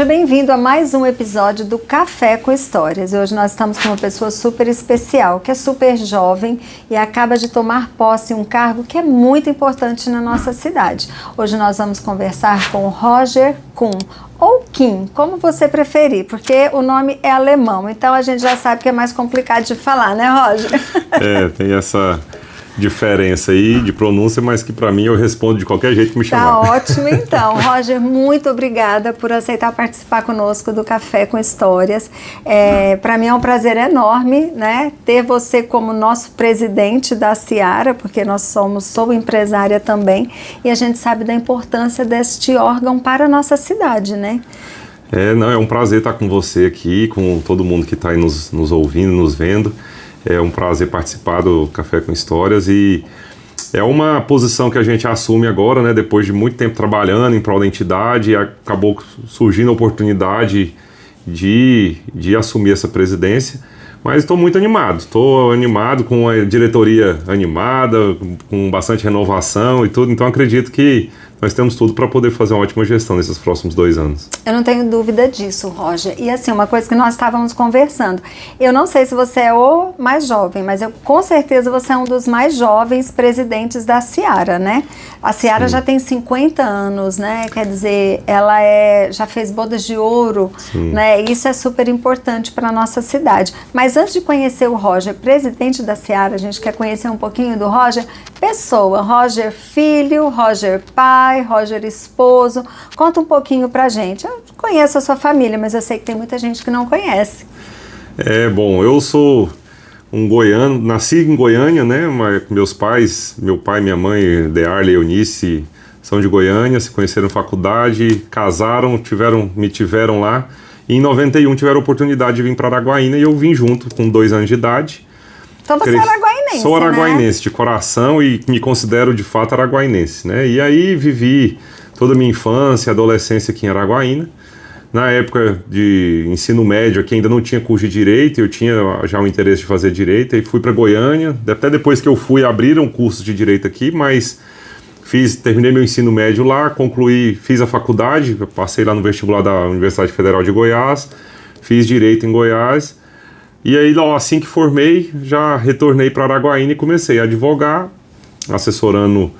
Seja bem-vindo a mais um episódio do Café com Histórias. E hoje nós estamos com uma pessoa super especial, que é super jovem e acaba de tomar posse em um cargo que é muito importante na nossa cidade. Hoje nós vamos conversar com Roger Kuhn, ou Kim, como você preferir, porque o nome é alemão, então a gente já sabe que é mais complicado de falar, né, Roger? Tem essa diferença aí de pronúncia, mas que para mim eu respondo de qualquer jeito que me chamar. Tá ótimo então. Roger, muito obrigada por aceitar participar conosco do Café com Histórias. Para mim é um prazer enorme, né, ter você como nosso presidente da Seara, porque sou empresária também, e a gente sabe da importância deste órgão para a nossa cidade, né? É um prazer estar com você aqui, com todo mundo que está aí nos ouvindo, nos vendo. É um prazer participar do Café com Histórias e é uma posição que a gente assume agora, né, depois de muito tempo trabalhando em prol da entidade, e acabou surgindo a oportunidade de assumir essa presidência, mas estou muito animado, com a diretoria animada, com bastante renovação e tudo, então acredito que nós temos tudo para poder fazer uma ótima gestão nesses próximos 2 anos. Eu não tenho dúvida disso, Roger. E assim, uma coisa que nós estávamos conversando, eu não sei se você é o mais jovem, mas com certeza você é um dos mais jovens presidentes da Seara, né? A Seara já tem 50 anos, né? Quer dizer, ela já fez bodas de ouro, né? Isso é super importante para a nossa cidade. Mas antes de conhecer o Roger, presidente da Seara, a gente quer conhecer um pouquinho do Roger, pessoa, Roger filho, Roger pai, Roger esposo. Conta um pouquinho pra gente. Eu conheço a sua família, mas eu sei que tem muita gente que não conhece. Bom, eu sou um goiano, nasci em Goiânia, né? Mas meu pai e minha mãe, Dearle e Eunice, são de Goiânia, se conheceram na faculdade, casaram, me tiveram lá. E em 91 tiveram a oportunidade de vir para Araguaína e eu vim junto com 2 anos de idade. Então você é araguainense, Sou araguainense, né? De coração, e me considero de fato araguainense, né? E aí vivi toda a minha infância e adolescência aqui em Araguaína. Na época de ensino médio aqui ainda não tinha curso de Direito, eu tinha já o interesse de fazer Direito, e fui para Goiânia. Até depois que eu fui, abriram curso de Direito aqui, mas terminei meu ensino médio lá, fiz a faculdade, passei lá no vestibular da Universidade Federal de Goiás, fiz Direito em Goiás. E aí, assim que formei, já retornei para Araguaína e comecei a advogar, assessorando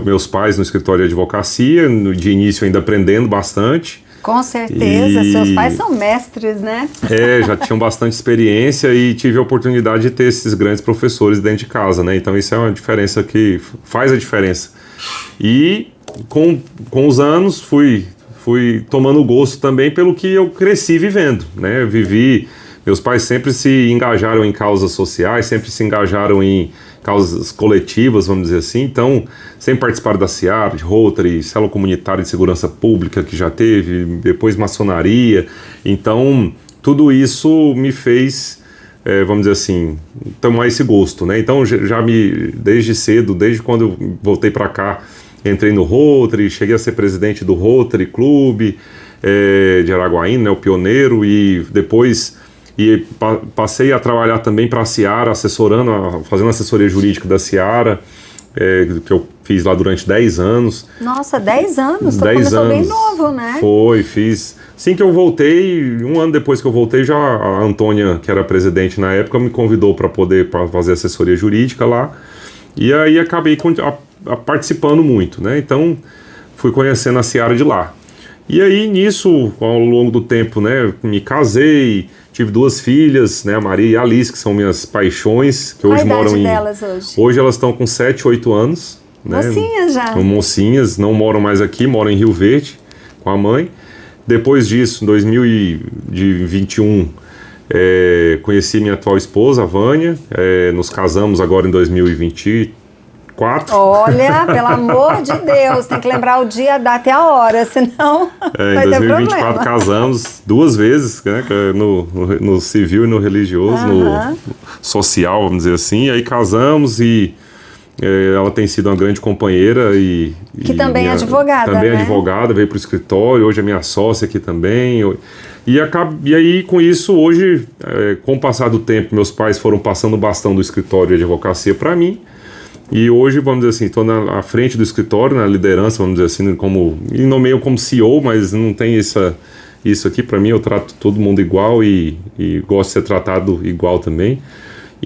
meus pais no escritório de advocacia, de início ainda aprendendo bastante. Com certeza, seus pais são mestres, né? Já tinham bastante experiência e tive a oportunidade de ter esses grandes professores dentro de casa, né? Então isso é uma diferença que faz a diferença. E com os anos fui tomando gosto também pelo que eu cresci vivendo, né? Meus pais sempre se engajaram em causas sociais, sempre se engajaram em causas coletivas, vamos dizer assim. Então, sempre participaram da Seara, de Rotary, Célula Comunitária de Segurança Pública, que já teve, depois maçonaria. Então, tudo isso me fez, vamos dizer assim, tomar esse gosto, né? Então, desde cedo, desde quando eu voltei para cá, entrei no Rotary, cheguei a ser presidente do Rotary Clube de Araguaína, né, o pioneiro, e depois... passei a trabalhar também para a Seara, fazendo assessoria jurídica da Seara, que eu fiz lá durante 10 anos. Nossa, 10 anos? 10 começou anos. Bem novo, né? Fiz. Assim que eu voltei, 1 ano depois que eu voltei, já a Antônia, que era presidente na época, me convidou para poder fazer assessoria jurídica lá. E aí acabei participando muito, né? Então, fui conhecendo a Seara de lá. E aí, nisso, ao longo do tempo, né, me casei, tive 2 filhas, né, a Maria e a Alice, que são minhas paixões, que hoje moram Qual a idade delas hoje? Hoje elas estão com 7, 8 anos. Né, mocinhas já. Mocinhas, não moram mais aqui, moram em Rio Verde, com a mãe. Depois disso, em 2021, conheci minha atual esposa, a Vânia, nos casamos agora em 2024. Olha, pelo amor de Deus, tem que lembrar o dia, a data e a hora, senão vai ter problema. Em 2024 casamos 2 vezes, né, no civil e no religioso, no social, vamos dizer assim. Aí casamos e ela tem sido uma grande companheira que também é advogada, também né? Advogada, veio para o escritório, hoje é minha sócia aqui também. E aí, com isso, hoje, com o passar do tempo, meus pais foram passando o bastão do escritório de advocacia para mim. E hoje, vamos dizer assim, estou à frente do escritório, na liderança, vamos dizer assim, e nomeio como CEO, mas não tem isso aqui. Para mim, eu trato todo mundo igual e gosto de ser tratado igual também.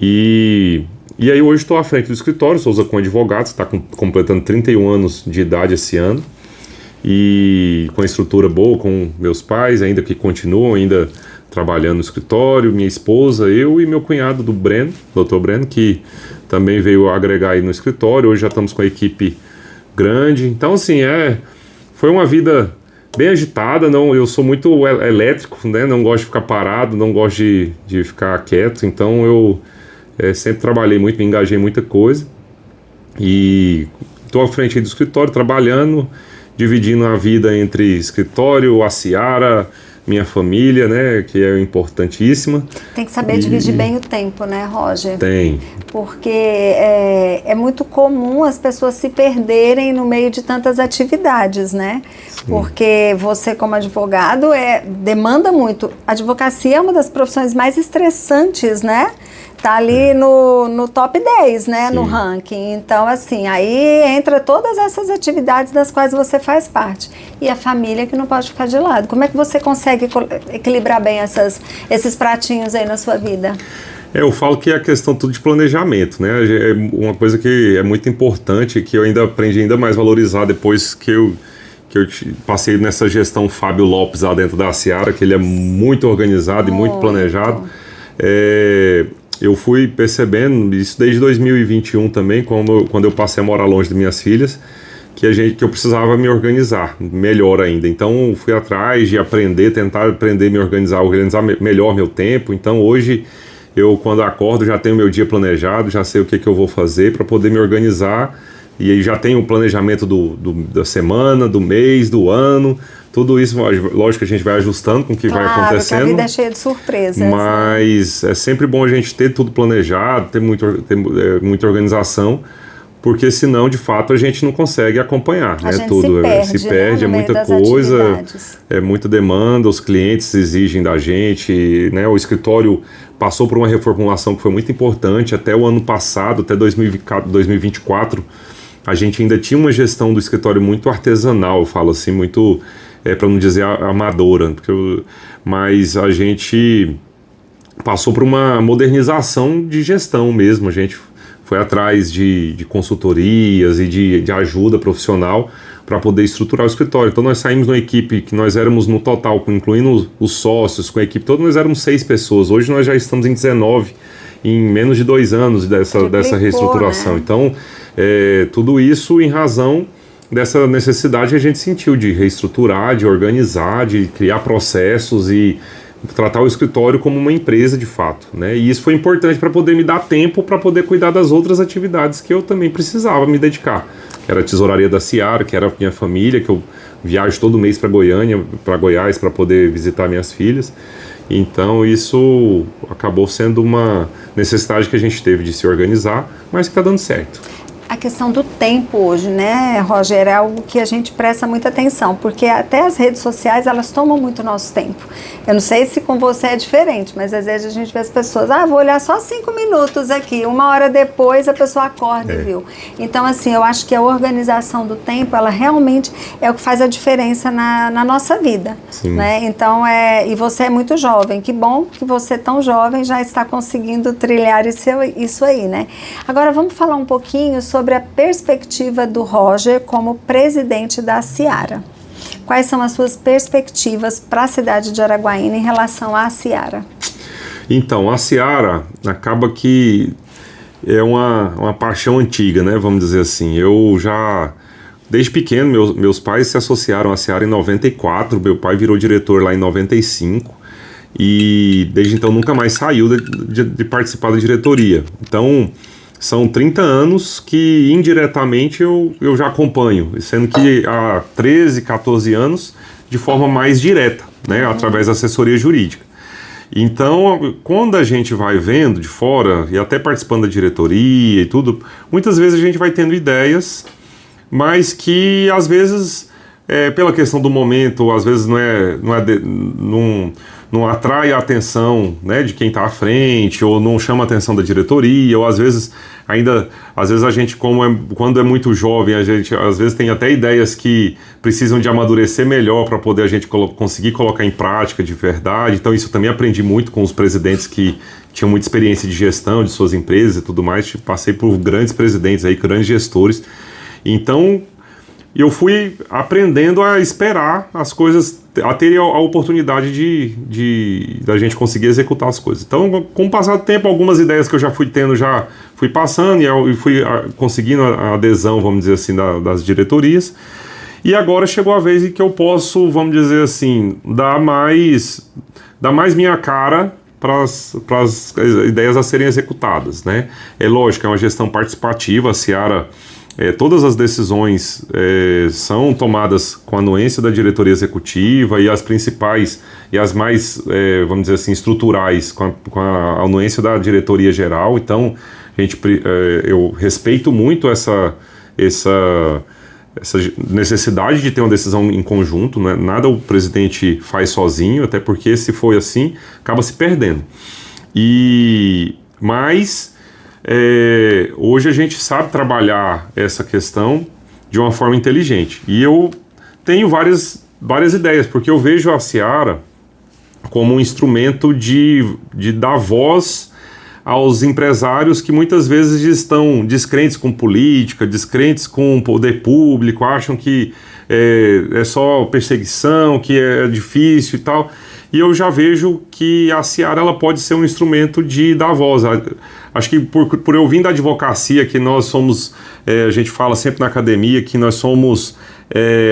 E aí hoje estou à frente do escritório, sou com advogado, está completando 31 anos de idade esse ano. E com a estrutura boa, com meus pais, ainda que continuam ainda trabalhando no escritório, minha esposa, eu e meu cunhado do Breno, Dr. Breno, que também veio agregar aí no escritório. Hoje já estamos com a equipe grande. Então, assim, foi uma vida bem agitada. Eu sou muito elétrico, né? Não gosto de ficar parado, não gosto de ficar quieto. Então, eu sempre trabalhei muito, me engajei em muita coisa. E estou à frente aí do escritório, trabalhando, dividindo a vida entre escritório, a Ciara, minha família, né, que é importantíssima. Tem que saber dividir bem o tempo, né, Roger? Tem. Porque é muito comum as pessoas se perderem no meio de tantas atividades, né? Sim. Porque você, como advogado, demanda muito. A advocacia é uma das profissões mais estressantes, né? Tá ali no top 10, né, Sim. no ranking. Então, assim, aí entra todas essas atividades das quais você faz parte. E a família que não pode ficar de lado. Como é que você consegue equilibrar bem esses pratinhos aí na sua vida? Eu falo que é a questão tudo de planejamento, né? É uma coisa que é muito importante, que eu ainda aprendi ainda mais a valorizar depois que eu passei nessa gestão Fábio Lopes lá dentro da Ciara, que ele é muito organizado e muito planejado. Eu fui percebendo isso desde 2021 também, quando eu passei a morar longe de minhas filhas, que eu precisava me organizar melhor ainda. Então fui atrás de tentar aprender a me organizar melhor meu tempo. Então hoje eu, quando acordo, já tenho meu dia planejado, já sei o que eu vou fazer para poder me organizar. E aí já tenho o planejamento da semana, do mês, do ano. Tudo isso, lógico que a gente vai ajustando com o que vai acontecendo. Que a vida é cheia de surpresas. Mas é sempre bom a gente ter tudo planejado, ter muita organização, porque senão, de fato, a gente não consegue acompanhar, a gente tudo. Se perde, é muita coisa, é muita demanda, os clientes exigem da gente, né? O escritório passou por uma reformulação que foi muito importante. Até o ano passado, até 2024, a gente ainda tinha uma gestão do escritório muito artesanal, eu falo assim, muito... para não dizer amadora, mas a gente passou por uma modernização de gestão mesmo. A gente foi atrás de consultorias e de ajuda profissional para poder estruturar o escritório. Então nós saímos de uma equipe que nós éramos no total, incluindo os sócios, com a equipe toda, nós éramos 6 pessoas. Hoje nós já estamos em 19, em menos de 2 anos dessa reestruturação. Né? Então tudo isso em razão dessa necessidade que a gente sentiu de reestruturar, de organizar, de criar processos e tratar o escritório como uma empresa de fato, né? E isso foi importante para poder me dar tempo para poder cuidar das outras atividades que eu também precisava me dedicar, que era a tesouraria da Ciara, que era a minha família, que eu viajo todo mês para Goiânia, para Goiás, para poder visitar minhas filhas. Então isso acabou sendo uma necessidade que a gente teve de se organizar, mas que está dando certo. A questão do tempo hoje, né, Roger, é algo que a gente presta muita atenção, porque até as redes sociais, elas tomam muito nosso tempo. Eu não sei se com você é diferente, mas às vezes a gente vê as pessoas, vou olhar só 5 minutos aqui, 1 hora depois a pessoa acorda e viu. Então, assim, eu acho que a organização do tempo, ela realmente é o que faz a diferença na nossa vida. Sim. Né? Então, e você é muito jovem, que bom que você tão jovem já está conseguindo trilhar isso aí, né? Agora, vamos falar um pouquinho sobre a perspectiva do Roger como presidente da Ciara. Quais são as suas perspectivas para a cidade de Araguaína em relação à Ciara? Então, a Ciara acaba que é uma paixão antiga, né? Vamos dizer assim. Eu já, desde pequeno, meus pais se associaram à Ciara em 94, meu pai virou diretor lá em 95 e desde então nunca mais saiu de participar da diretoria. Então, são 30 anos que indiretamente eu já acompanho, sendo que há 13, 14 anos de forma mais direta, né, através da assessoria jurídica. Então, quando a gente vai vendo de fora e até participando da diretoria e tudo, muitas vezes a gente vai tendo ideias, mas que às vezes pela questão do momento, às vezes não atrai a atenção, né, de quem está à frente, ou não chama a atenção da diretoria, ou às vezes a gente, quando é muito jovem, a gente às vezes tem até ideias que precisam de amadurecer melhor para poder a gente conseguir colocar em prática de verdade. Então isso eu também aprendi muito com os presidentes que tinham muita experiência de gestão de suas empresas e tudo mais. Passei por grandes presidentes aí, grandes gestores. Então eu fui aprendendo a esperar as coisas, a ter a oportunidade da gente conseguir executar as coisas. Então, com o passar do tempo, algumas ideias que eu já fui tendo, já fui passando e fui conseguindo a adesão, vamos dizer assim, das diretorias. E agora chegou a vez em que eu posso, vamos dizer assim, dar mais minha cara para as ideias a serem executadas, né? É lógico, é uma gestão participativa, a Ciara... todas as decisões são tomadas com a anuência da diretoria executiva e as principais e as mais, vamos dizer assim, estruturais com a anuência da diretoria geral. Então, eu respeito muito essa necessidade de ter uma decisão em conjunto, né? Nada o presidente faz sozinho, até porque se for assim, acaba se perdendo. Mas... hoje a gente sabe trabalhar essa questão de uma forma inteligente. E eu tenho várias ideias, porque eu vejo a Ciara como um instrumento de dar voz aos empresários que muitas vezes estão descrentes com política, descrentes com o poder público, acham que é só perseguição, que é difícil e tal. E eu já vejo que a Ciara ela pode ser um instrumento de dar voz. Acho que por eu vir da advocacia, que nós somos, a gente fala sempre na academia, que nós somos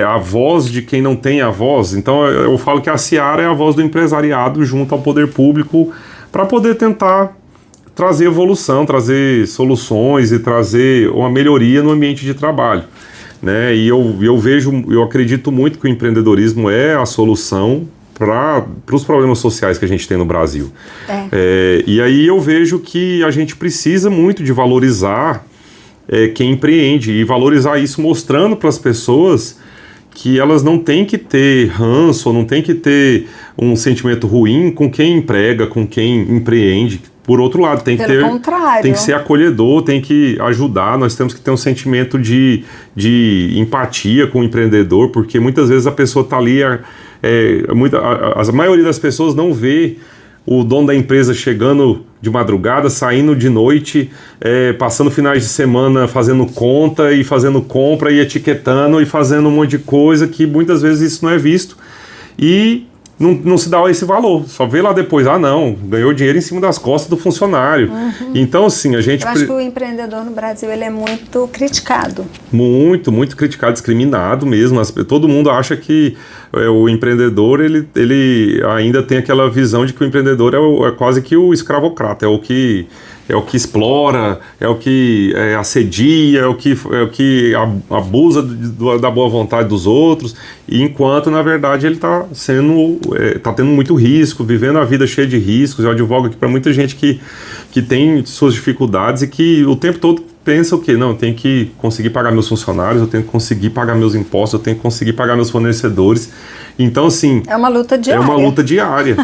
a voz de quem não tem a voz. Então eu falo que a Ciara é a voz do empresariado junto ao poder público para poder tentar trazer evolução, trazer soluções e trazer uma melhoria no ambiente de trabalho, né? E eu acredito muito que o empreendedorismo é a solução para os problemas sociais que a gente tem no Brasil. E aí eu vejo que a gente precisa muito de valorizar quem empreende e valorizar isso mostrando para as pessoas que elas não têm que ter ranço, não têm que ter um sentimento ruim com quem emprega, com quem empreende. Por outro lado, tem que ser acolhedor, tem que ajudar, nós temos que ter um sentimento de empatia com o empreendedor, porque muitas vezes a pessoa está ali, a maioria das pessoas não vê o dono da empresa chegando de madrugada, saindo de noite, passando finais de semana fazendo conta e fazendo compra e etiquetando e fazendo um monte de coisa que muitas vezes isso não é visto e não se dá esse valor, só vê lá depois, ganhou dinheiro em cima das costas do funcionário. Então assim, eu acho que o empreendedor no Brasil ele é muito criticado. Muito, muito criticado, discriminado mesmo. Todo mundo acha que o empreendedor, ele ainda tem aquela visão de que o empreendedor é quase que o escravocrata, é o que explora, é o que assedia, é o que abusa da boa vontade dos outros, e enquanto, na verdade, ele está tendo muito risco, vivendo a vida cheia de riscos. Eu advogo aqui para muita gente que tem suas dificuldades e que o tempo todo pensa o quê? Não, eu tenho que conseguir pagar meus funcionários, eu tenho que conseguir pagar meus impostos, eu tenho que conseguir pagar meus fornecedores. Então, assim... É uma luta diária. É uma luta diária.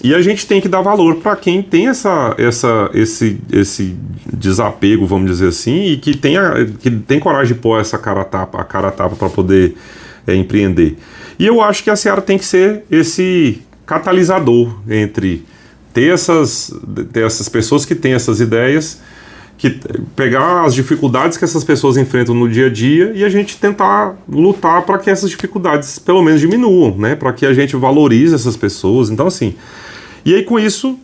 E a gente tem que dar valor para quem tem esse desapego, vamos dizer assim, e que tem coragem de pôr a cara a tapa para poder empreender. E eu acho que a Ciara tem que ser esse catalisador entre ter essas pessoas que têm essas ideias, que pegar as dificuldades que essas pessoas enfrentam no dia a dia e a gente tentar lutar para que essas dificuldades pelo menos diminuam, né? Para que a gente valorize essas pessoas. Então, assim, e aí com isso,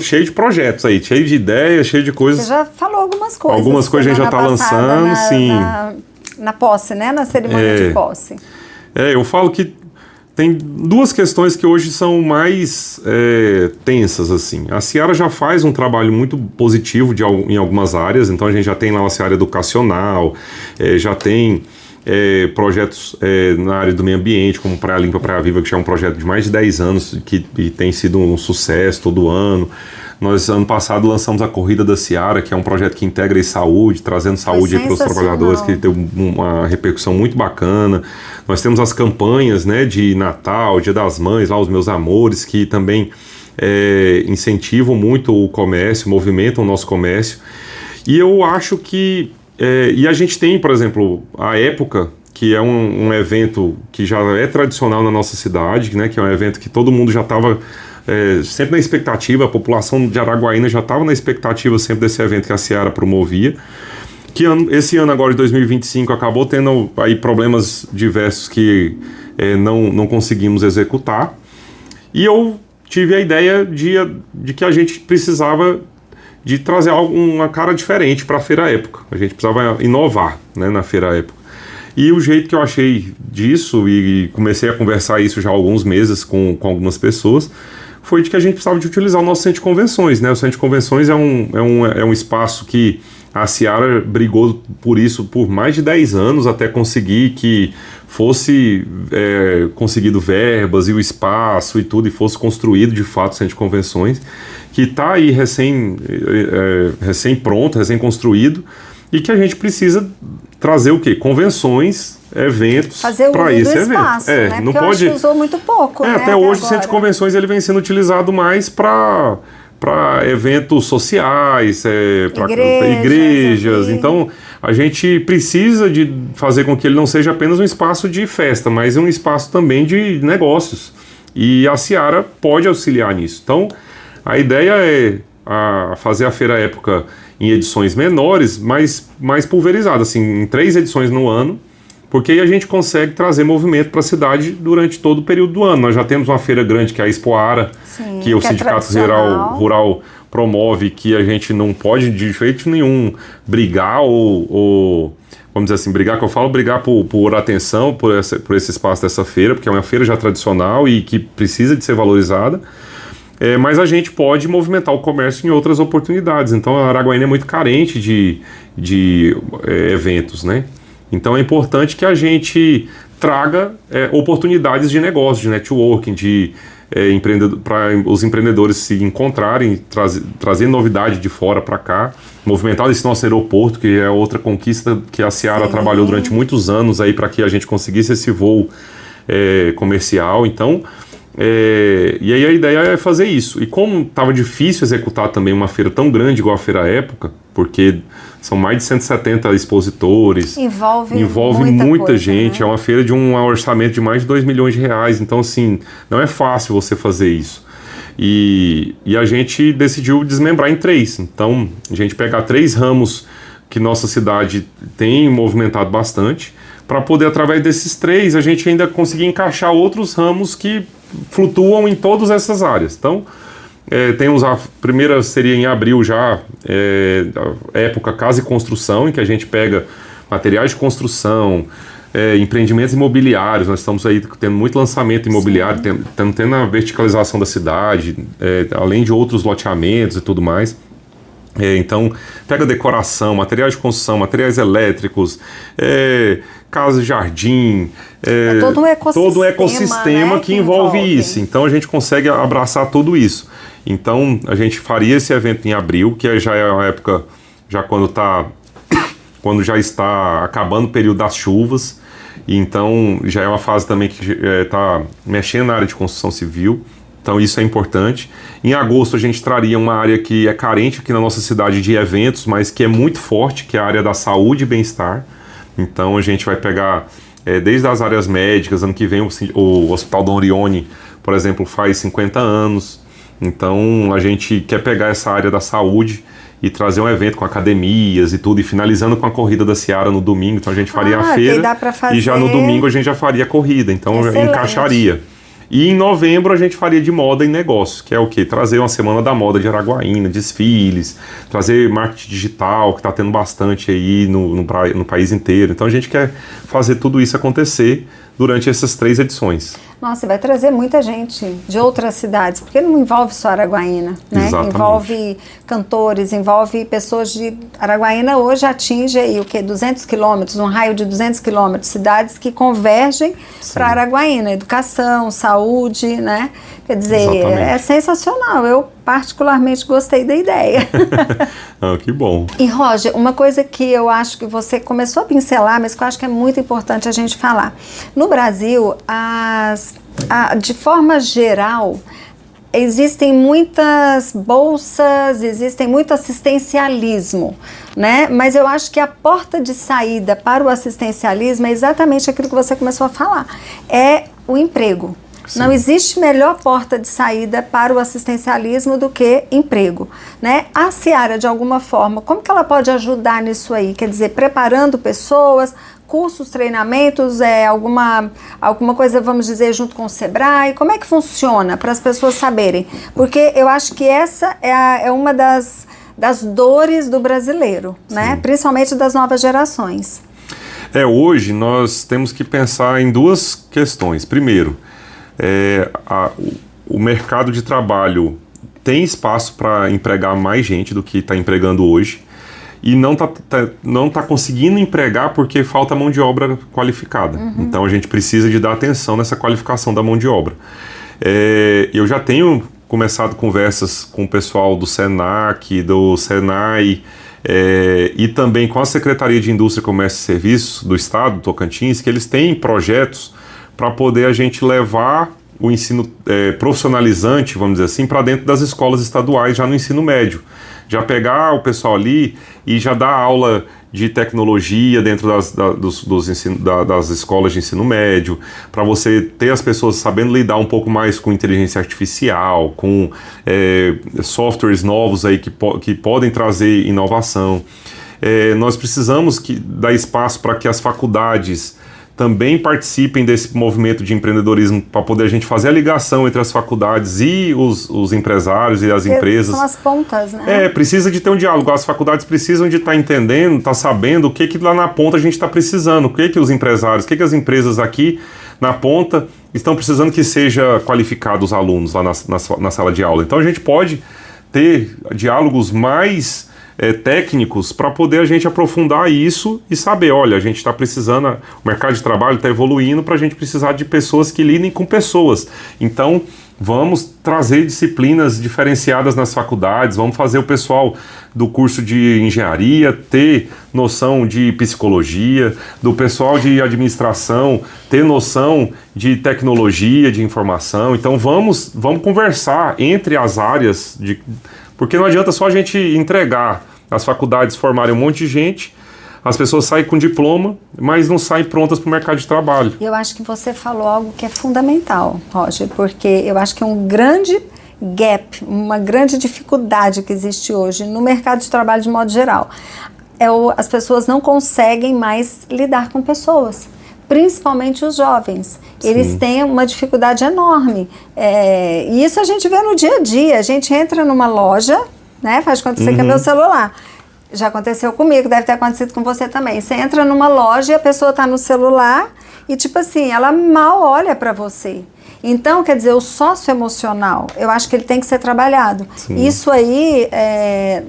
cheio de projetos aí, cheio de ideias, cheio de coisas. Você já falou algumas coisas. Algumas coisas a gente já está lançando, sim. Na posse, né? Na cerimônia de posse. Eu falo que tem duas questões que hoje são mais tensas, assim. A Ciara já faz um trabalho muito positivo em algumas áreas, então a gente já tem lá uma área educacional, já tem projetos na área do meio ambiente, como Praia Limpa, Praia Viva, que já é um projeto de mais de 10 anos, que tem sido um sucesso todo ano. Nós, ano passado, lançamos a Corrida da Seara, que é um projeto que integra a saúde, trazendo saúde para os trabalhadores, que tem uma repercussão muito bacana. Nós temos as campanhas, né, de Natal, Dia das Mães, lá os Meus Amores, que também incentivam muito o comércio, movimentam o nosso comércio. E eu acho que... e a gente tem, por exemplo, a Época, que é um evento que já é tradicional na nossa cidade, né, que é um evento que todo mundo já estava sempre na expectativa, a população de Araguaína já estava na expectativa sempre desse evento que a Seara promovia, que esse ano agora de 2025 acabou tendo aí problemas diversos que não conseguimos executar, e eu tive a ideia de que a gente precisava de trazer uma cara diferente para a Feira Época, a gente precisava inovar, né, na Feira Época. E o jeito que eu achei disso, e comecei a conversar isso já há alguns meses com algumas pessoas, foi de que a gente precisava de utilizar o nosso centro de convenções, né? O centro de convenções é um espaço que a Seara brigou por isso por mais de 10 anos até conseguir que fosse conseguido verbas e o espaço e tudo, e fosse construído de fato o centro de convenções, que está aí recém-pronto, recém-construído, e que a gente precisa trazer o quê? Convenções, eventos para esse evento. Espaço, né? Não porque pode... eu acho que usou muito pouco, né? Até hoje o centro de convenções ele vem sendo utilizado mais para eventos sociais, para igrejas. Então a gente precisa de fazer com que ele não seja apenas um espaço de festa, mas um espaço também de negócios. E a Seara pode auxiliar nisso. Então a ideia é fazer a Feira Época em edições menores, mas mais pulverizadas, assim, em 3 edições no ano, porque aí a gente consegue trazer movimento para a cidade durante todo o período do ano. Nós já temos uma feira grande, que é a Expoara, que o Sindicato Rural promove, que a gente não pode de jeito nenhum brigar ou vamos dizer assim, brigar por atenção por esse espaço dessa feira, porque é uma feira já tradicional e que precisa de ser valorizada. Mas a gente pode movimentar o comércio em outras oportunidades. Então a Araguaína é muito carente de eventos, né? Então é importante que a gente traga oportunidades de negócio, de networking, para os empreendedores se encontrarem, trazer novidade de fora para cá, movimentar esse nosso aeroporto, que é outra conquista que a Seara trabalhou durante muitos anos aí para que a gente conseguisse esse voo comercial. Então... e aí a ideia é fazer isso. E como estava difícil executar também uma feira tão grande igual a Feira Época, porque são mais de 170 expositores, envolve muita gente, né? É uma feira de um orçamento de mais de 2 milhões de reais, então assim, não é fácil você fazer isso. E a gente decidiu desmembrar em 3, então a gente pegar 3 ramos que nossa cidade tem movimentado bastante, para poder, através desses 3, a gente ainda conseguir encaixar outros ramos que flutuam em todas essas áreas. Então, temos a primeira seria em abril já, época Casa e Construção, em que a gente pega materiais de construção, empreendimentos imobiliários. Nós estamos aí tendo muito lançamento imobiliário, tendo a verticalização da cidade, além de outros loteamentos e tudo mais. Então, pega decoração, materiais de construção, materiais elétricos, casa de jardim, todo um ecossistema, né, que envolve isso. Então, a gente consegue abraçar tudo isso. Então, a gente faria esse evento em abril, que já é uma época, já quando já está acabando o período das chuvas. Então, já é uma fase também que está mexendo na área de construção civil. Então isso é importante. Em agosto a gente traria uma área que é carente aqui na nossa cidade de eventos, mas que é muito forte, que é a área da saúde e bem-estar. Então a gente vai pegar desde as áreas médicas. Ano que vem o Hospital Dom Orione, por exemplo, faz 50 anos. Então a gente quer pegar essa área da saúde e trazer um evento com academias e tudo, e finalizando com a corrida da Seara no domingo. Então a gente faria a feira e já no domingo a gente já faria a corrida. Então encaixaria. E em novembro a gente faria de moda e negócios, que é o quê? Trazer uma semana da moda de Araguaína, desfiles, trazer marketing digital, que está tendo bastante aí no país inteiro. Então a gente quer fazer tudo isso acontecer durante essas 3 edições. Nossa, vai trazer muita gente de outras cidades, porque não envolve só Araguaína, né? Exatamente. Envolve cantores, envolve pessoas de... Araguaína hoje atinge aí o quê? 200 quilômetros, um raio de 200 quilômetros, cidades que convergem para Araguaína, educação, saúde, né? Quer dizer, é sensacional. Eu particularmente gostei da ideia. Que bom. E Roger, uma coisa que eu acho que você começou a pincelar, mas que eu acho que é muito importante a gente falar. No Brasil, de forma geral, existem muitas bolsas, existe muito assistencialismo, né? Mas eu acho que a porta de saída para o assistencialismo é exatamente aquilo que você começou a falar, é o emprego. Sim. Não existe melhor porta de saída para o assistencialismo do que emprego, né? A Ciara, de alguma forma, como que ela pode ajudar nisso aí? Quer dizer, preparando pessoas, cursos, treinamentos, alguma coisa, vamos dizer, junto com o Sebrae? Como é que funciona para as pessoas saberem? Porque eu acho que essa é uma das dores do brasileiro, né? Principalmente das novas gerações. Hoje nós temos que pensar em duas questões. Primeiro, o mercado de trabalho tem espaço para empregar mais gente do que está empregando hoje e não tá conseguindo empregar porque falta mão de obra qualificada. Então a gente precisa de dar atenção nessa qualificação da mão de obra. Eu já tenho começado conversas com o pessoal do Senac, do Senai, e também com a Secretaria de Indústria, Comércio e Serviços do Estado, do Tocantins, que eles têm projetos para poder a gente levar o ensino profissionalizante, vamos dizer assim, para dentro das escolas estaduais, já no ensino médio. Já pegar o pessoal ali e já dar aula de tecnologia dentro das escolas de ensino médio, para você ter as pessoas sabendo lidar um pouco mais com inteligência artificial, com softwares novos aí que podem trazer inovação. Nós precisamos dar espaço para que as faculdades também participem desse movimento de empreendedorismo, para poder a gente fazer a ligação entre as faculdades e os empresários e as empresas. São as pontas, né? Precisa de ter um diálogo. As faculdades precisam de estar entendendo, estar sabendo o que lá na ponta a gente está precisando, o que os empresários, o que as empresas aqui na ponta estão precisando que seja qualificado os alunos lá na sala de aula. Então a gente pode ter diálogos mais técnicos para poder a gente aprofundar isso e saber, olha, a gente está precisando, o mercado de trabalho está evoluindo para a gente precisar de pessoas que lidem com pessoas. Então, vamos trazer disciplinas diferenciadas nas faculdades, vamos fazer o pessoal do curso de engenharia ter noção de psicologia, do pessoal de administração ter noção de tecnologia, de informação. Então, vamos conversar entre as áreas porque não adianta só a gente entregar, as faculdades formarem um monte de gente, as pessoas saem com diploma, mas não saem prontas para o mercado de trabalho. Eu acho que você falou algo que é fundamental, Roger, porque eu acho que é um grande gap, uma grande dificuldade que existe hoje no mercado de trabalho de modo geral. As pessoas não conseguem mais lidar com pessoas. Principalmente os jovens, eles têm uma dificuldade enorme, e isso a gente vê no dia a dia. A gente entra numa loja, né, faz conta que você quer meu celular, já aconteceu comigo, deve ter acontecido com você também. Você entra numa loja e a pessoa está no celular e tipo assim, ela mal olha para você. Então, quer dizer, o socioemocional, eu acho que ele tem que ser trabalhado. Sim. Isso aí,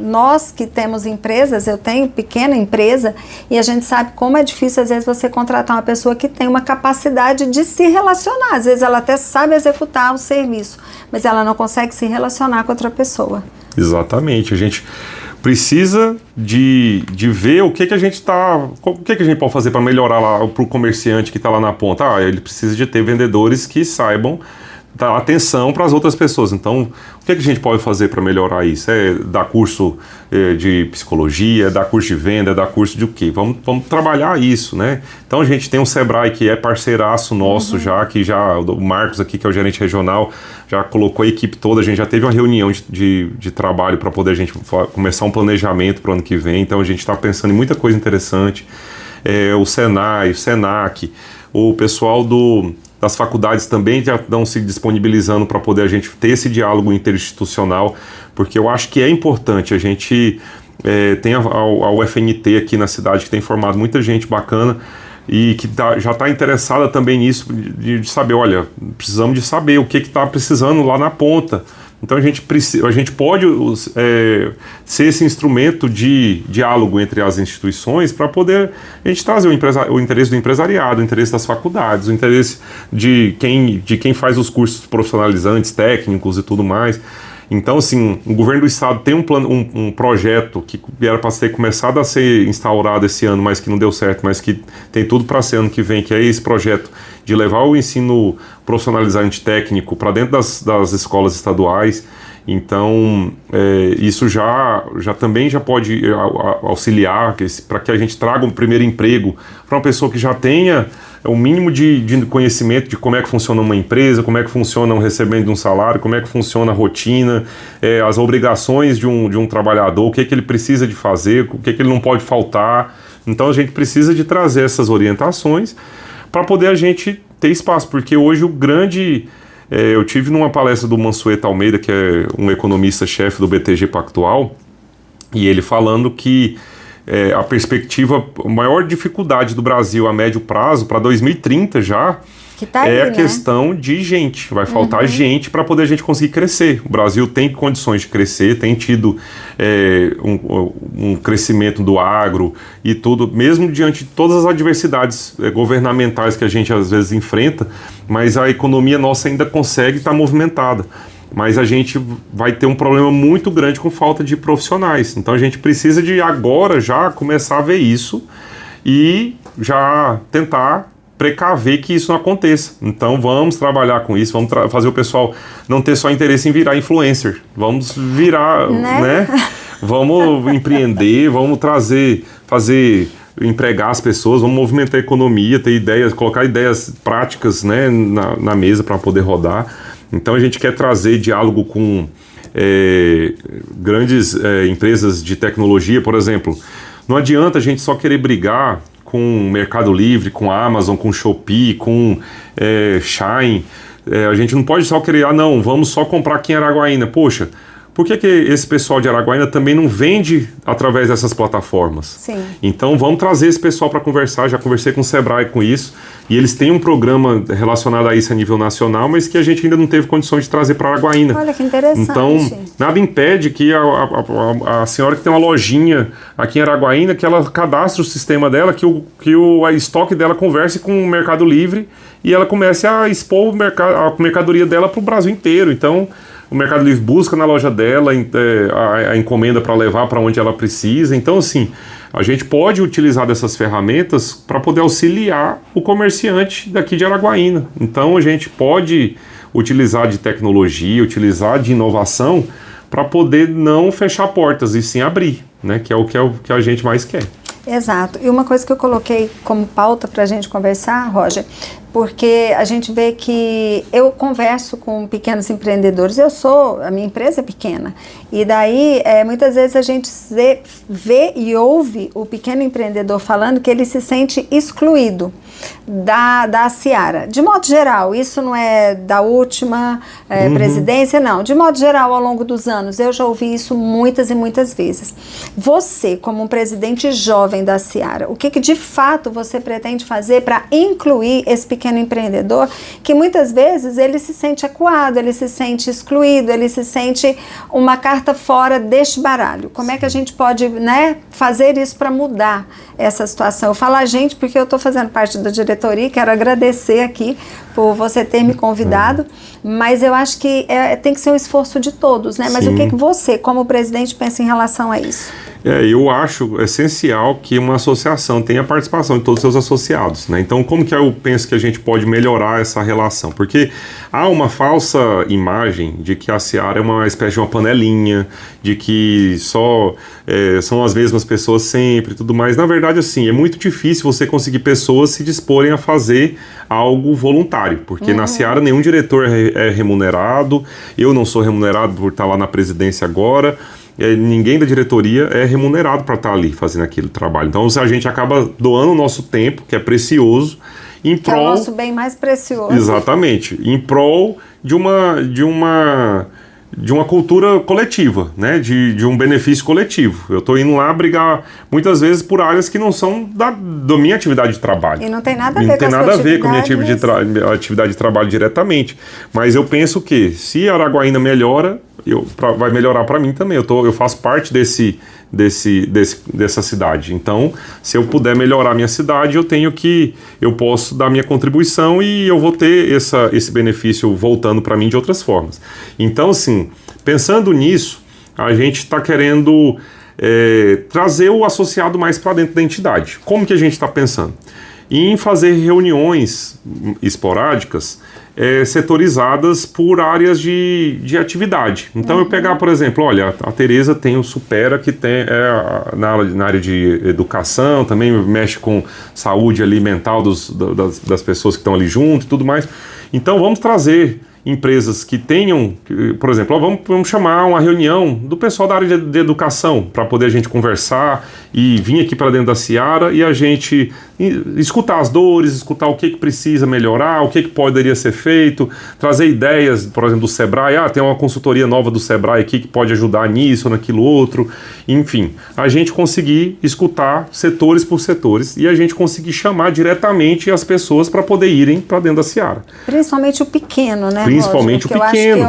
nós que temos empresas, eu tenho pequena empresa, e a gente sabe como é difícil, às vezes, você contratar uma pessoa que tem uma capacidade de se relacionar. Às vezes, ela até sabe executar o serviço, mas ela não consegue se relacionar com outra pessoa. Exatamente. A gente precisa de ver o que a gente pode fazer para melhorar lá para o comerciante que está lá na ponta. Ele precisa de ter vendedores que saibam dar atenção para as outras pessoas. Então, o que a gente pode fazer para melhorar isso? Dar curso de psicologia, dar curso de venda, dar curso de o quê? Vamos trabalhar isso, né? Então, a gente tem um Sebrae que é parceiraço nosso o Marcos aqui, que é o gerente regional, já colocou a equipe toda, a gente já teve uma reunião de trabalho para poder a gente começar um planejamento para o ano que vem. Então, a gente está pensando em muita coisa interessante. O Senai, o Senac, o pessoal das faculdades também já estão se disponibilizando para poder a gente ter esse diálogo interinstitucional, porque eu acho que é importante. A gente tem a UFNT aqui na cidade, que tem formado muita gente bacana e que já está interessada também nisso, de saber, olha, precisamos de saber o que está precisando lá na ponta. Então a gente pode ser esse instrumento de diálogo entre as instituições para poder a gente trazer o interesse do empresariado, o interesse das faculdades, o interesse de quem faz os cursos profissionalizantes, técnicos e tudo mais. Então, assim, o governo do estado tem um projeto que era para ter começado a ser instaurado esse ano, mas que não deu certo, mas que tem tudo para ser ano que vem, que é esse projeto de levar o ensino profissionalizante técnico para dentro das escolas estaduais. Então, isso também já pode auxiliar para que a gente traga um primeiro emprego para uma pessoa que já tenha o mínimo de conhecimento de como é que funciona uma empresa, como é que funciona o recebimento de um salário, como é que funciona a rotina, as obrigações de um trabalhador, o que ele precisa de fazer, o que ele não pode faltar. Então, a gente precisa de trazer essas orientações para poder a gente ter espaço, porque hoje o grande... eu tive numa palestra do Mansueto Almeida, que é um economista-chefe do BTG Pactual, e ele falando que a perspectiva, a maior dificuldade do Brasil a médio prazo, para 2030 já, que tá aí, a né? questão de gente. Vai faltar gente para poder a gente conseguir crescer. O Brasil tem condições de crescer, tem tido um crescimento do agro e tudo, mesmo diante de todas as adversidades governamentais que a gente às vezes enfrenta, mas a economia nossa ainda consegue estar movimentada. Mas a gente vai ter um problema muito grande com falta de profissionais. Então a gente precisa de agora já começar a ver isso e já tentar precaver que isso não aconteça. Então vamos trabalhar com isso, vamos fazer o pessoal não ter só interesse em virar influencer. Vamos virar, né? Vamos empreender, vamos empregar as pessoas, vamos movimentar a economia, ter ideias, colocar ideias práticas, né, na mesa para poder rodar. Então a gente quer trazer diálogo com grandes empresas de tecnologia, por exemplo. Não adianta a gente só querer brigar com o Mercado Livre, com a Amazon, com o Shopee, com Shein. A gente não pode só querer, não, vamos só comprar aqui em Araguaína. Poxa, por que esse pessoal de Araguaína também não vende através dessas plataformas? Sim. Então vamos trazer esse pessoal para conversar. Já conversei com o Sebrae com isso, e eles têm um programa relacionado a isso a nível nacional, mas que a gente ainda não teve condições de trazer para Araguaína. Olha que interessante. Então nada impede que a senhora que tem uma lojinha aqui em Araguaína, que ela cadastre o sistema dela, que o estoque dela converse com o Mercado Livre e ela comece a expor a mercadoria dela para o Brasil inteiro. Então o Mercado Livre busca na loja dela a encomenda para levar para onde ela precisa. Então, assim, a gente pode utilizar dessas ferramentas para poder auxiliar o comerciante daqui de Araguaína. Então, a gente pode utilizar de tecnologia, utilizar de inovação para poder não fechar portas e sim abrir, né? Que é o que a gente mais quer. Exato. E uma coisa que eu coloquei como pauta para a gente conversar, Roger, porque a gente vê que eu converso com pequenos empreendedores, a minha empresa é pequena, e daí muitas vezes a gente vê e ouve o pequeno empreendedor falando que ele se sente excluído da Seara. De modo geral, isso não é da última presidência, não. De modo geral, ao longo dos anos, eu já ouvi isso muitas e muitas vezes. Você, como um presidente jovem da Seara, o que de fato você pretende fazer para incluir esse pequeno empreendedor, que muitas vezes ele se sente acuado, ele se sente excluído, ele se sente uma carta fora deste baralho? Como é que a gente pode, né, fazer isso para mudar essa situação? Eu falo a gente porque eu estou fazendo parte da diretoria, quero agradecer aqui por você ter me convidado, mas eu acho que tem que ser um esforço de todos, né? Mas o que você, como presidente, pensa em relação a isso? Eu acho essencial que uma associação tenha a participação de todos os seus associados, né? Então, como que eu penso que a gente pode melhorar essa relação? Porque há uma falsa imagem de que a Seara é uma espécie de uma panelinha, de que só são as mesmas pessoas sempre e tudo mais. Na verdade, assim, é muito difícil você conseguir pessoas se disporem a fazer algo voluntário, porque na Seara nenhum diretor é remunerado, eu não sou remunerado por estar lá na presidência agora. Ninguém da diretoria é remunerado para estar ali fazendo aquele trabalho. Então a gente acaba doando o nosso tempo, que é precioso, em prol... Que é o nosso bem mais precioso. Exatamente. Em prol de uma cultura coletiva, né? De um benefício coletivo. Eu estou indo lá brigar muitas vezes por áreas que não são da minha atividade de trabalho. E não tem nada a ver com a minha atividade de trabalho diretamente. Mas eu penso que se Araguaína melhora, vai melhorar para mim também. Eu faço parte dessa cidade. Então, se eu puder melhorar a minha cidade, eu posso dar minha contribuição e eu vou ter esse benefício voltando para mim de outras formas. Então, assim, pensando nisso, a gente está querendo trazer o associado mais para dentro da entidade. Como que a gente está pensando? Em fazer reuniões esporádicas setorizadas por áreas de atividade. Então eu pegar, por exemplo, olha, a Tereza tem o Supera, que tem na área de educação, também mexe com saúde ali mental das pessoas que estão ali junto e tudo mais. Então vamos trazer empresas que tenham, por exemplo, vamos chamar uma reunião do pessoal da área de educação para poder a gente conversar e vir aqui para dentro da Seara e a gente escutar as dores, escutar o que precisa melhorar, o que poderia ser feito, trazer ideias, por exemplo, do Sebrae, tem uma consultoria nova do Sebrae aqui que pode ajudar nisso, naquilo outro, enfim, a gente conseguir escutar setores por setores e a gente conseguir chamar diretamente as pessoas para poder irem para dentro da Seara. Principalmente o pequeno, né? Principalmente Roger, o pequeno.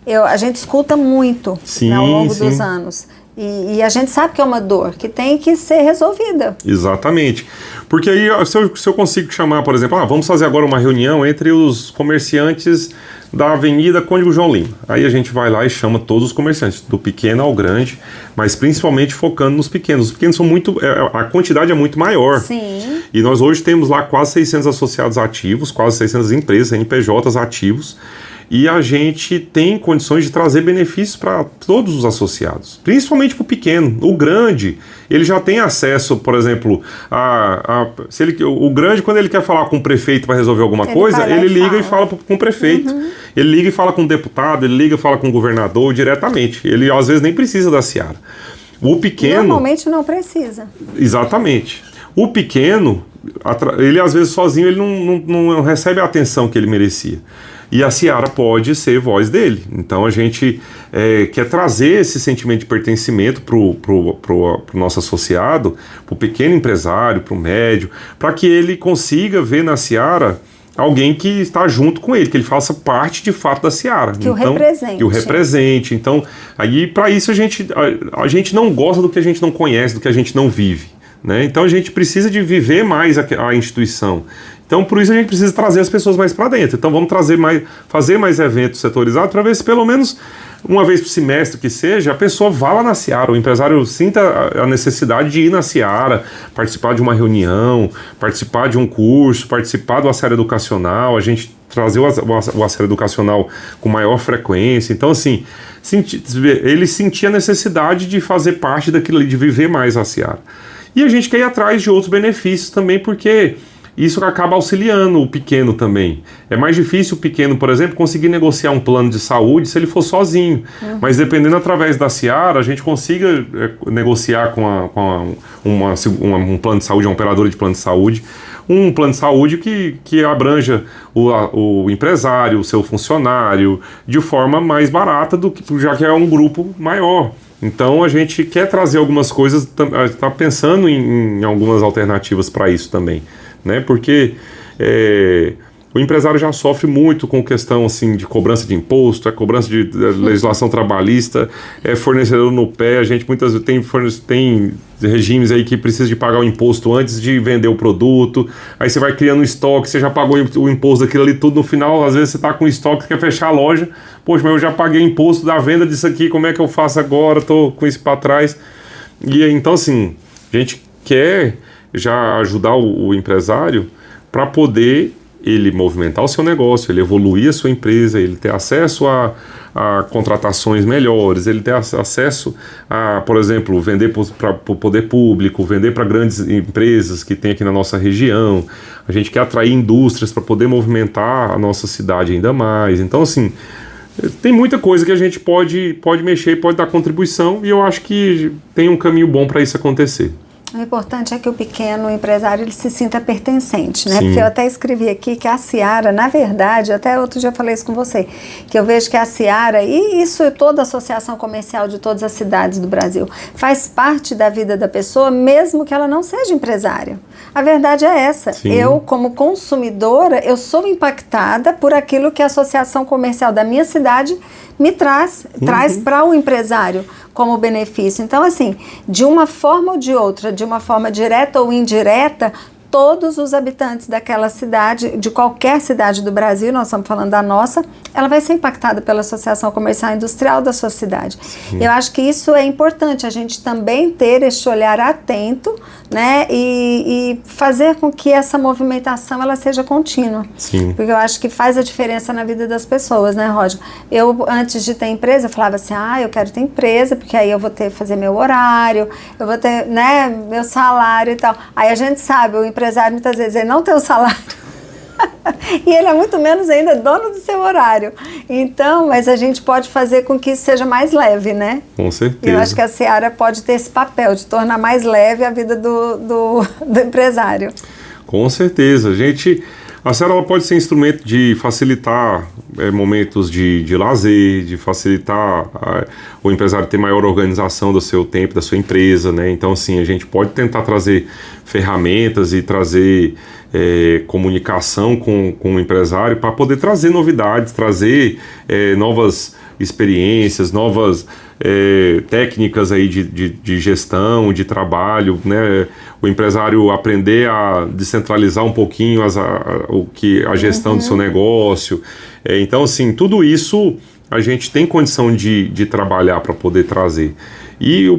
Eu acho que a gente escuta muito, né, ao longo dos anos. E a gente sabe que é uma dor que tem que ser resolvida. Exatamente. Porque aí, se eu consigo chamar, por exemplo, vamos fazer agora uma reunião entre os comerciantes da Avenida Cônigo João Lima. Aí a gente vai lá e chama todos os comerciantes, do pequeno ao grande, mas principalmente focando nos pequenos. Os pequenos são a quantidade é muito maior. Sim. E nós hoje temos lá quase 600 associados ativos, quase 600 empresas, NPJs ativos. E a gente tem condições de trazer benefícios para todos os associados, principalmente para o pequeno. O grande, ele já tem acesso, por exemplo, o grande, quando ele quer falar com o prefeito para resolver alguma coisa, ele liga e fala com o prefeito. Uhum. Ele liga e fala com o deputado, ele liga e fala com o governador diretamente. Ele, às vezes, nem precisa da Seara. O pequeno... Normalmente não precisa. Exatamente. O pequeno, ele, às vezes, sozinho, ele não recebe a atenção que ele merecia. E a Seara pode ser voz dele. Então a gente quer trazer esse sentimento de pertencimento pro nosso associado, pro pequeno empresário, pro médio, para que ele consiga ver na Seara alguém que está junto com ele, que ele faça parte de fato da Seara. Que o represente. Que o represente. Então, aí para isso a gente não gosta do que a gente não conhece, do que a gente não vive. Né? Então a gente precisa de viver mais a instituição. Então, por isso a gente precisa trazer as pessoas mais para dentro. Então, vamos fazer mais eventos setorizados para ver se pelo menos uma vez por semestre que seja, a pessoa vá lá na Seara, o empresário sinta a necessidade de ir na Seara, participar de uma reunião, participar de um curso, participar do assédio educacional, a gente trazer o assédio educacional com maior frequência. Então, assim, ele sentia a necessidade de fazer parte daquilo ali, de viver mais a Seara. E a gente quer ir atrás de outros benefícios também, porque isso acaba auxiliando o pequeno também. É mais difícil o pequeno, por exemplo, conseguir negociar um plano de saúde se ele for sozinho. Uhum. Mas dependendo através da Seara, a gente consiga negociar com um plano de saúde, uma operadora de plano de saúde, um plano de saúde que abranja o empresário, o seu funcionário, de forma mais barata, já que é um grupo maior. Então a gente quer trazer algumas coisas, está pensando em algumas alternativas para isso também. Né? Porque o empresário já sofre muito com questão assim, de cobrança de imposto, cobrança de legislação trabalhista, fornecedor no pé. A gente muitas vezes tem regimes aí que precisa de pagar o imposto antes de vender o produto, aí você vai criando um estoque, você já pagou o imposto daquilo ali tudo, no final às vezes você está com estoque, quer fechar a loja, poxa, mas eu já paguei imposto da venda disso aqui, como é que eu faço agora, estou com isso para trás. E então assim, a gente quer já ajudar o empresário para poder ele movimentar o seu negócio, ele evoluir a sua empresa, ele ter acesso a contratações melhores, ele ter acesso a, por exemplo, vender para o poder público, vender para grandes empresas que tem aqui na nossa região. A gente quer atrair indústrias para poder movimentar a nossa cidade ainda mais. Então, assim, tem muita coisa que a gente pode mexer, pode dar contribuição, e eu acho que tem um caminho bom para isso acontecer. O importante é que o pequeno empresário ele se sinta pertencente, né? Sim. Porque eu até escrevi aqui que a Seara, na verdade, até outro dia eu falei isso com você, que eu vejo que a Seara, e isso toda a associação comercial de todas as cidades do Brasil, faz parte da vida da pessoa, mesmo que ela não seja empresária. A verdade é essa. Sim. Eu, como consumidora, eu sou impactada por aquilo que a associação comercial da minha cidade me traz para o empresário como benefício. Então, assim, de uma forma ou de outra, de uma forma direta ou indireta, todos os habitantes daquela cidade, de qualquer cidade do Brasil, nós estamos falando da nossa, ela vai ser impactada pela associação comercial e industrial da sua cidade. Sim. Eu acho que isso é importante, a gente também ter esse olhar atento, né, e fazer com que essa movimentação ela seja contínua. Sim. Porque eu acho que faz a diferença na vida das pessoas, né, Roger? Eu, antes de ter empresa, eu falava assim, eu quero ter empresa, porque aí eu vou fazer meu horário, eu vou ter, né, meu salário e tal. Aí a gente sabe, o empresário muitas vezes ele não tem o salário e ele é muito menos ainda dono do seu horário. Então, mas a gente pode fazer com que isso seja mais leve, né? Com certeza. Eu acho que a Seara pode ter esse papel de tornar mais leve a vida do empresário. Com certeza. A Seara ela pode ser instrumento de facilitar momentos de lazer, de facilitar o empresário ter maior organização do seu tempo, da sua empresa, né? Então, assim, a gente pode tentar trazer ferramentas e trazer comunicação com o empresário para poder trazer novidades, trazer novas experiências, novas técnicas aí de gestão, de trabalho, né? O empresário aprender a descentralizar um pouquinho a gestão do seu negócio. Então, assim, tudo isso a gente tem condição de trabalhar para poder trazer. E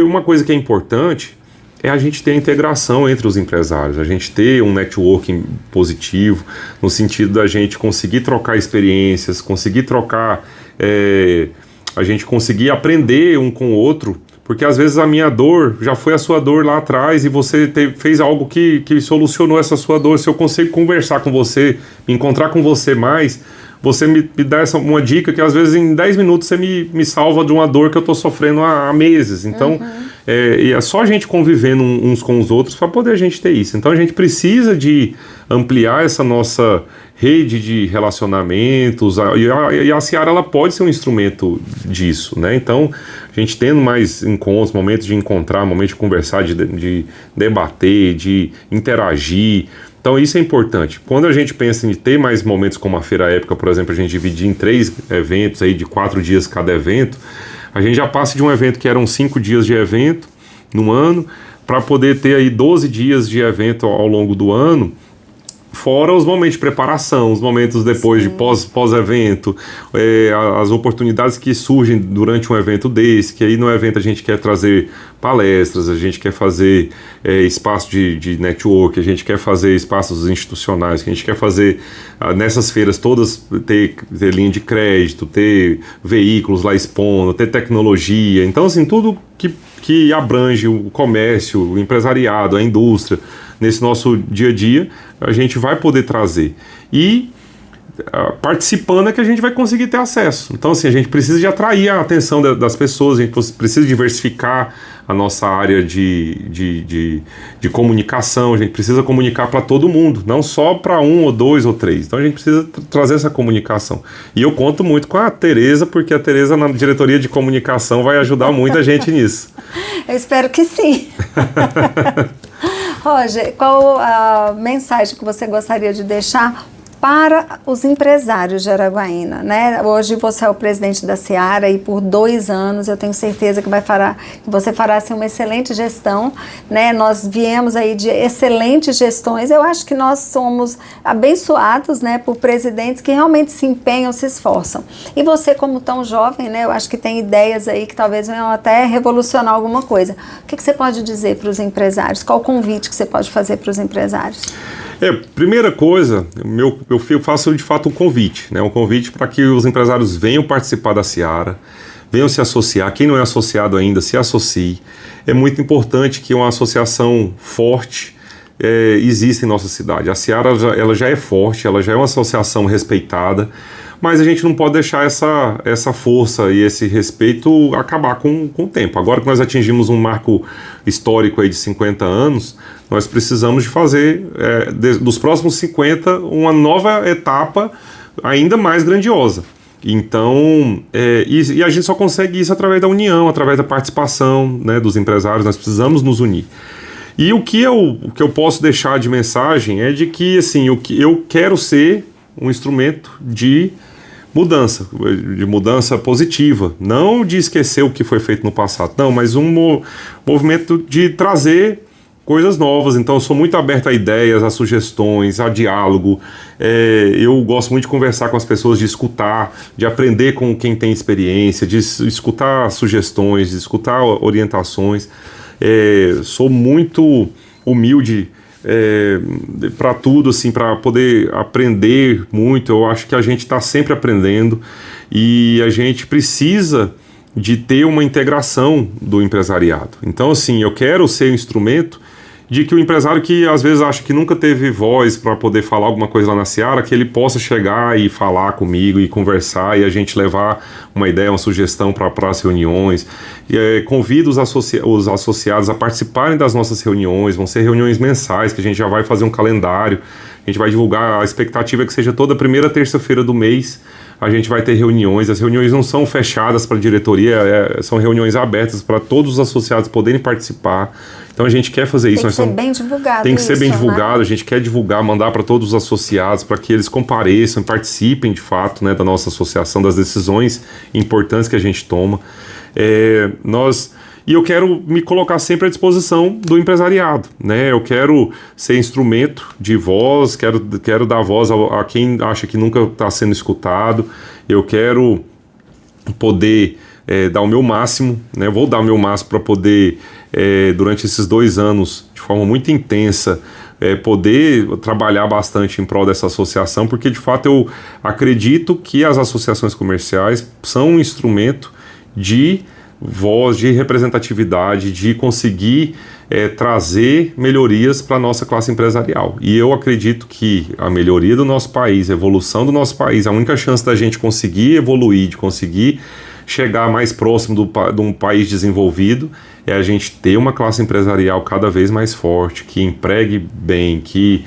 uma coisa que é importante é a gente ter a integração entre os empresários, a gente ter um networking positivo, no sentido da gente conseguir trocar experiências, conseguir trocar, a gente conseguir aprender um com o outro, porque às vezes a minha dor já foi a sua dor lá atrás e você fez algo que solucionou essa sua dor. Se eu consigo conversar com você, me encontrar com você mais, você me dá uma dica que às vezes em 10 minutos você me salva de uma dor que eu estou sofrendo há meses. Então, e é só a gente convivendo uns com os outros para poder a gente ter isso. Então a gente precisa de ampliar essa nossa rede de relacionamentos, e a Seara ela pode ser um instrumento disso, né? Então, a gente tendo mais encontros, momentos de encontrar, momentos de conversar, de debater, de interagir. Então isso é importante. Quando a gente pensa em ter mais momentos como a Feira Épica, por exemplo, a gente dividir em 3 eventos aí de 4 dias cada evento, a gente já passa de um evento que eram 5 dias de evento no ano, para poder ter aí 12 dias de evento ao longo do ano, fora os momentos de preparação, os momentos depois de pós-evento, as oportunidades que surgem durante um evento desse, que aí no evento a gente quer trazer palestras, a gente quer fazer espaço de network, a gente quer fazer espaços institucionais, que a gente quer fazer nessas feiras todas ter linha de crédito, ter veículos lá expondo, ter tecnologia, então assim, tudo que abrange o comércio, o empresariado, a indústria, nesse nosso dia a dia, a gente vai poder trazer. E participando é que a gente vai conseguir ter acesso. Então, assim, a gente precisa de atrair a atenção das pessoas, a gente precisa diversificar a nossa área de comunicação, a gente precisa comunicar para todo mundo, não só para 1 ou 2 ou 3. Então, a gente precisa trazer essa comunicação. E eu conto muito com a Tereza, porque a Tereza, na diretoria de comunicação, vai ajudar muita gente nisso. Eu espero que sim. Roger, qual a mensagem que você gostaria de deixar para os empresários de Araguaína, né? Hoje você é o presidente da Seara e por 2 anos eu tenho certeza que você fará assim, uma excelente gestão, né? Nós viemos aí de excelentes gestões, eu acho que nós somos abençoados, né, por presidentes que realmente se empenham, se esforçam. E você, como tão jovem, né, eu acho que tem ideias aí que talvez venham até revolucionar alguma coisa. O que você pode dizer para os empresários? Qual o convite que você pode fazer para os empresários? Primeira coisa, eu faço de fato um convite, né? Um convite para que os empresários venham participar da Seara, venham se associar. Quem não é associado ainda, se associe. É muito importante que uma associação forte exista em nossa cidade. A Seara ela já é forte, ela já é uma associação respeitada, mas a gente não pode deixar essa força e esse respeito acabar com o tempo. Agora que nós atingimos um marco histórico aí de 50 anos, nós precisamos de fazer dos próximos 50 uma nova etapa ainda mais grandiosa. Então, e a gente só consegue isso através da união, através da participação, né, dos empresários. Nós precisamos nos unir. E o que eu posso deixar de mensagem é de que, assim, eu quero ser um instrumento de mudança positiva, não de esquecer o que foi feito no passado, não, mas um movimento de trazer coisas novas. Então eu sou muito aberto a ideias, a sugestões, a diálogo. Eu gosto muito de conversar com as pessoas, de escutar, de aprender com quem tem experiência, de escutar sugestões, de escutar orientações. Sou muito humilde para tudo, assim, para poder aprender muito. Eu acho que a gente está sempre aprendendo e a gente precisa de ter uma integração do empresariado. Então, assim, eu quero ser instrumento de que o empresário que às vezes acha que nunca teve voz para poder falar alguma coisa lá na Seara, que ele possa chegar e falar comigo e conversar e a gente levar uma ideia, uma sugestão para as reuniões. Convido os associados a participarem das nossas reuniões, vão ser reuniões mensais, que a gente já vai fazer um calendário, a gente vai divulgar, a expectativa é que seja toda primeira terça-feira do mês, a gente vai ter reuniões. As reuniões não são fechadas para a diretoria, são reuniões abertas para todos os associados poderem participar. Então a gente quer fazer isso. Tem que ser bem divulgado. Tem que ser bem divulgado, né? A gente quer divulgar, mandar para todos os associados, para que eles compareçam, participem de fato, né, da nossa associação, das decisões importantes que a gente toma. E eu quero me colocar sempre à disposição do empresariado, né? Eu quero ser instrumento de voz, quero dar voz a quem acha que nunca está sendo escutado. Eu quero poder dar o meu máximo, né? Vou dar o meu máximo para poder, durante esses 2 anos, de forma muito intensa, poder trabalhar bastante em prol dessa associação, porque de fato eu acredito que as associações comerciais são um instrumento de voz, de representatividade, de conseguir trazer melhorias para a nossa classe empresarial. E eu acredito que a melhoria do nosso país, a evolução do nosso país, a única chance da gente conseguir evoluir, de conseguir chegar mais próximo de um país desenvolvido, é a gente ter uma classe empresarial cada vez mais forte, que empregue bem, que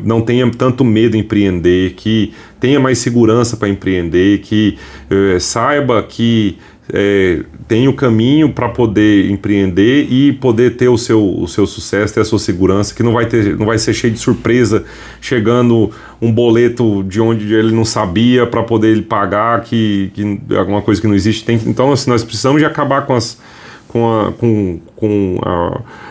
não tenha tanto medo em empreender, que tenha mais segurança para empreender, que saiba que tem o caminho para poder empreender e poder ter o seu sucesso, ter a sua segurança, que não vai ser cheio de surpresa, chegando um boleto de onde ele não sabia para poder ele pagar, que alguma coisa que não existe. Então, assim, nós precisamos de acabar com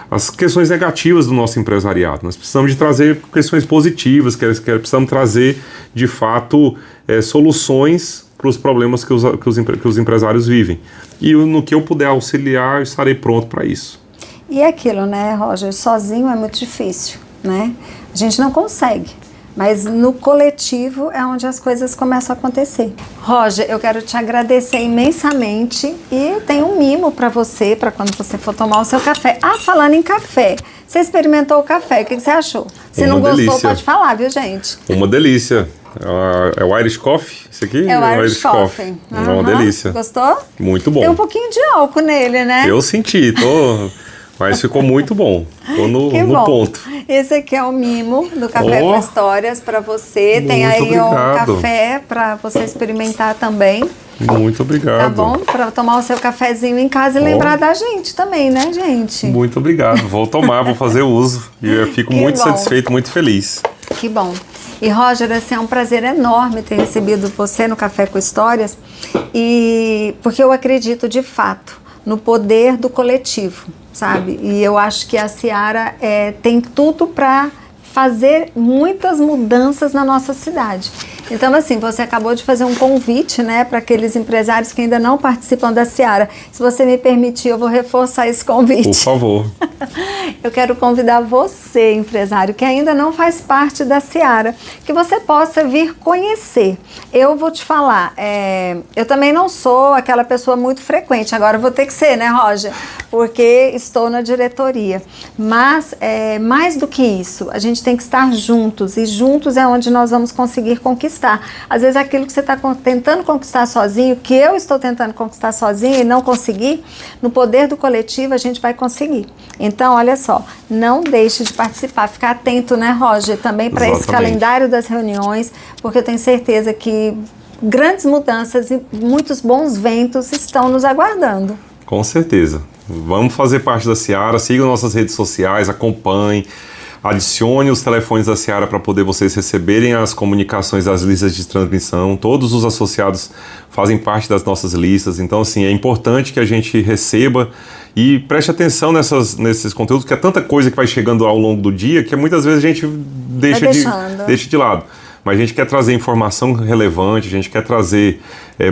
as questões negativas do nosso empresariado. Nós precisamos de trazer questões positivas, precisamos trazer, de fato, soluções para os problemas que os empresários vivem. E no que eu puder auxiliar, eu estarei pronto para isso. E é aquilo, né, Roger? Sozinho é muito difícil, né? A gente não consegue. Mas no coletivo é onde as coisas começam a acontecer. Roger, eu quero te agradecer imensamente e tenho um mimo para você, para quando você for tomar o seu café. Falando em café, você experimentou o café, o que você achou? Se não gostou, pode falar, viu, gente? Uma delícia. É o Irish Coffee? Isso aqui? É o Irish Coffee. É uma delícia. Gostou? Muito bom. Tem um pouquinho de álcool nele, né? Eu senti, mas ficou muito bom. Tô no ponto. Esse aqui é o mimo do Café com Histórias para você. Tem aí obrigado. um café para você experimentar também. Muito obrigado. Tá bom? Para tomar o seu cafezinho em casa e lembrar da gente também, né, gente? Muito obrigado. Vou tomar, vou fazer uso. E eu fico muito satisfeito, muito feliz. Que bom. E, Roger, assim, é um prazer enorme ter recebido você no Café com Histórias, porque eu acredito, de fato, no poder do coletivo, sabe? E eu acho que a Seara tem tudo para fazer muitas mudanças na nossa cidade. Então, assim, você acabou de fazer um convite, né, para aqueles empresários que ainda não participam da Seara. Se você me permitir, eu vou reforçar esse convite. Por favor. Eu quero convidar você, empresário, que ainda não faz parte da Seara, que você possa vir conhecer. Eu vou te falar, eu também não sou aquela pessoa muito frequente, agora eu vou ter que ser, né, Roger? Porque estou na diretoria. Mas, mais do que isso, a gente tem que estar juntos, e juntos é onde nós vamos conseguir conquistar. Às vezes aquilo que você está tentando conquistar sozinho, que eu estou tentando conquistar sozinho e não conseguir, no poder do coletivo a gente vai conseguir. Então, olha só, não deixe de participar, ficar atento, né, Roger, também para esse calendário das reuniões, porque eu tenho certeza que grandes mudanças e muitos bons ventos estão nos aguardando. Com certeza. Vamos fazer parte da Seara, sigam nossas redes sociais, acompanhem, adicione os telefones da Seara para poder vocês receberem as comunicações das listas de transmissão. Todos os associados fazem parte das nossas listas, então assim, é importante que a gente receba E preste atenção nesses conteúdos, que é tanta coisa que vai chegando ao longo do dia que muitas vezes a gente deixa de lado. Mas a gente quer trazer informação relevante, a gente quer trazer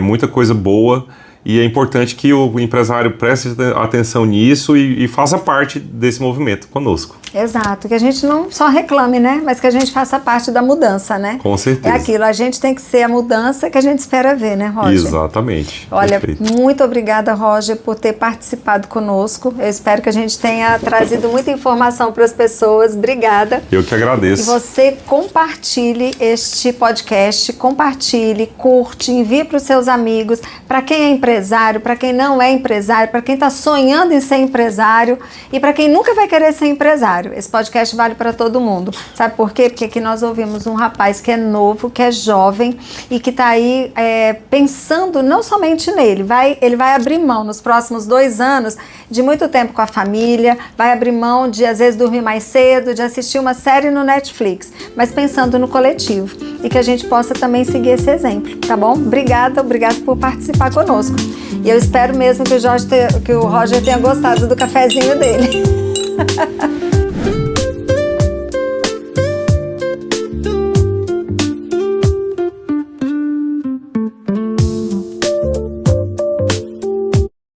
muita coisa boa. E é importante que o empresário preste atenção nisso e faça parte desse movimento conosco. Exato, que a gente não só reclame, né? Mas que a gente faça parte da mudança, né? Com certeza. É aquilo, a gente tem que ser a mudança que a gente espera ver, né, Roger? Exatamente. Olha, perfeito. Muito obrigada, Roger, por ter participado conosco. Eu espero que a gente tenha trazido muita informação para as pessoas. Obrigada. Eu que agradeço. E você compartilhe este podcast, compartilhe, curte, envie para os seus amigos, para quem é empresário, para quem não é empresário, para quem está sonhando em ser empresário e para quem nunca vai querer ser empresário. Esse podcast vale para todo mundo. Sabe por quê? Porque aqui nós ouvimos um rapaz que é novo, que é jovem e que está aí pensando não somente nele, ele vai abrir mão nos próximos 2 anos de muito tempo com a família, vai abrir mão de às vezes dormir mais cedo, de assistir uma série no Netflix, mas pensando no coletivo e que a gente possa também seguir esse exemplo, tá bom? Obrigado por participar conosco. E eu espero mesmo que o Roger tenha gostado do cafezinho dele.